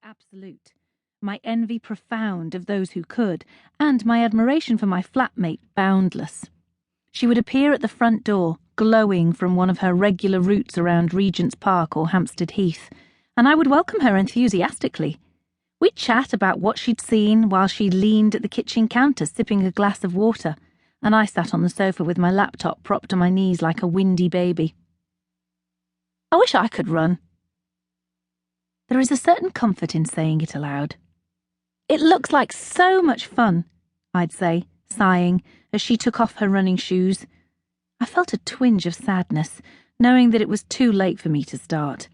absolute, my envy profound of those who could, and my admiration for my flatmate boundless. She would appear at the front door, glowing from one of her regular routes around Regent's Park or Hampstead Heath, and I would welcome her enthusiastically. We'd chat about what she'd seen while she leaned at the kitchen counter sipping a glass of water, and I sat on the sofa with my laptop propped on my knees like a windy baby. I wish I could run. There is a certain comfort in saying it aloud. It looks like so much fun, I'd say, sighing, as she took off her running shoes. I felt a twinge of sadness, knowing that it was too late for me to start.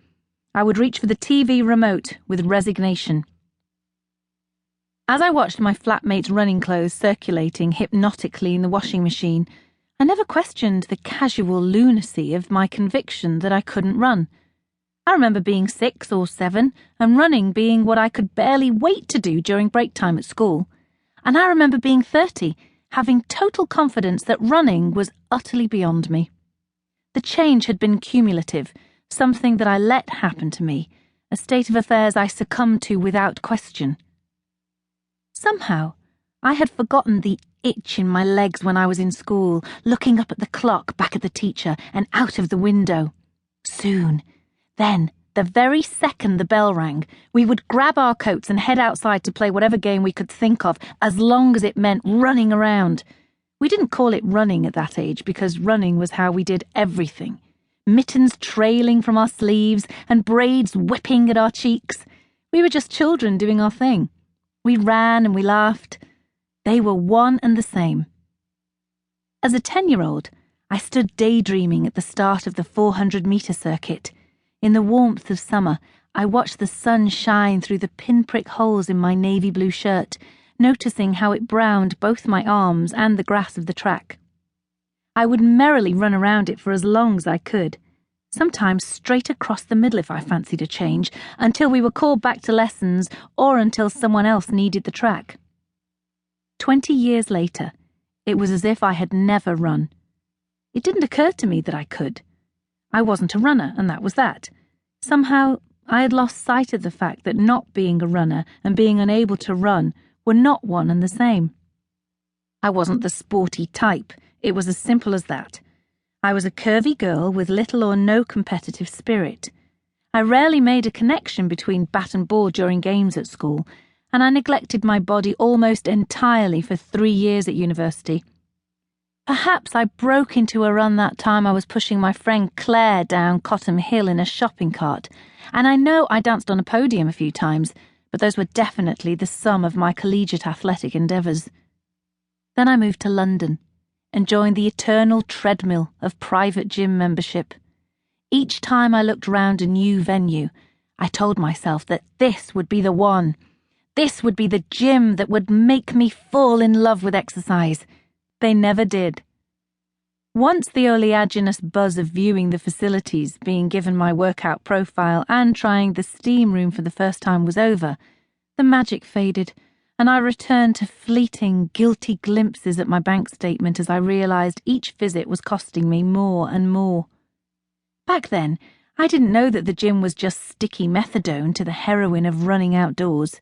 I would reach for the TV remote with resignation. As I watched my flatmate's running clothes circulating hypnotically in the washing machine, I never questioned the casual lunacy of my conviction that I couldn't run. I remember being 6 or 7 and running being what I could barely wait to do during break time at school. And I remember being 30, having total confidence that running was utterly beyond me. The change had been cumulative, something that I let happen to me, a state of affairs I succumbed to without question. Somehow, I had forgotten the itch in my legs when I was in school, looking up at the clock back at the teacher and out of the window. Soon. Then, the very second the bell rang, we would grab our coats and head outside to play whatever game we could think of, as long as it meant running around. We didn't call it running at that age because running was how we did everything. Mittens trailing from our sleeves and braids whipping at our cheeks. We were just children doing our thing. We ran and we laughed. They were one and the same. As a 10-year-old, I stood daydreaming at the start of the 400-metre circuit. In the warmth of summer, I watched the sun shine through the pinprick holes in my navy blue shirt, noticing how it browned both my arms and the grass of the track. I would merrily run around it for as long as I could, sometimes straight across the middle if I fancied a change, until we were called back to lessons or until someone else needed the track. 20 years later, it was as if I had never run. It didn't occur to me that I could. I wasn't a runner, and that was that. Somehow, I had lost sight of the fact that not being a runner and being unable to run were not one and the same. I wasn't the sporty type. It was as simple as that. I was a curvy girl with little or no competitive spirit. I rarely made a connection between bat and ball during games at school, and I neglected my body almost entirely for 3 years at university. Perhaps I broke into a run that time I was pushing my friend Claire down Cottam Hill in a shopping cart, and I know I danced on a podium a few times, but those were definitely the sum of my collegiate athletic endeavours. Then I moved to London and joined the eternal treadmill of private gym membership. Each time I looked round a new venue, I told myself that this would be the one. This would be the gym that would make me fall in love with exercise. They never did. Once the oleaginous buzz of viewing the facilities, being given my workout profile and trying the steam room for the first time was over, the magic faded, and I returned to fleeting, guilty glimpses at my bank statement as I realised each visit was costing me more and more. Back then, I didn't know that the gym was just sticky methadone to the heroin of running outdoors.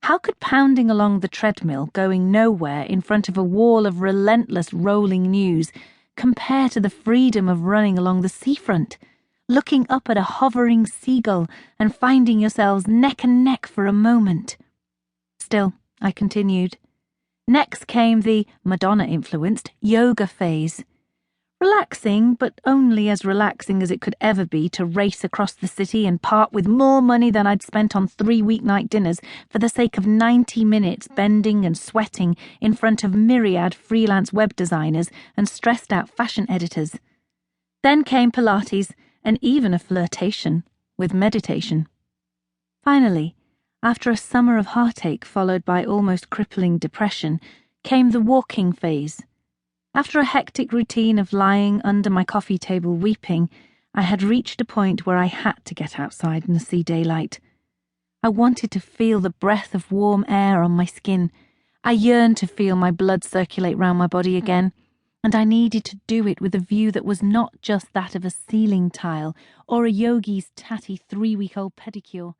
How could pounding along the treadmill, going nowhere in front of a wall of relentless rolling news, compare to the freedom of running along the seafront, looking up at a hovering seagull and finding yourselves neck and neck for a moment? Still, I continued. Next came the Madonna-influenced yoga phase. Relaxing, but only as relaxing as it could ever be to race across the city and part with more money than I'd spent on 3 weeknight dinners for the sake of 90 minutes bending and sweating in front of myriad freelance web designers and stressed-out fashion editors. Then came Pilates and even a flirtation with meditation. Finally, after a summer of heartache followed by almost crippling depression, came the walking phase. After a hectic routine of lying under my coffee table weeping, I had reached a point where I had to get outside and see daylight. I wanted to feel the breath of warm air on my skin. I yearned to feel my blood circulate round my body again, and I needed to do it with a view that was not just that of a ceiling tile or a yogi's tatty 3-week-old pedicure.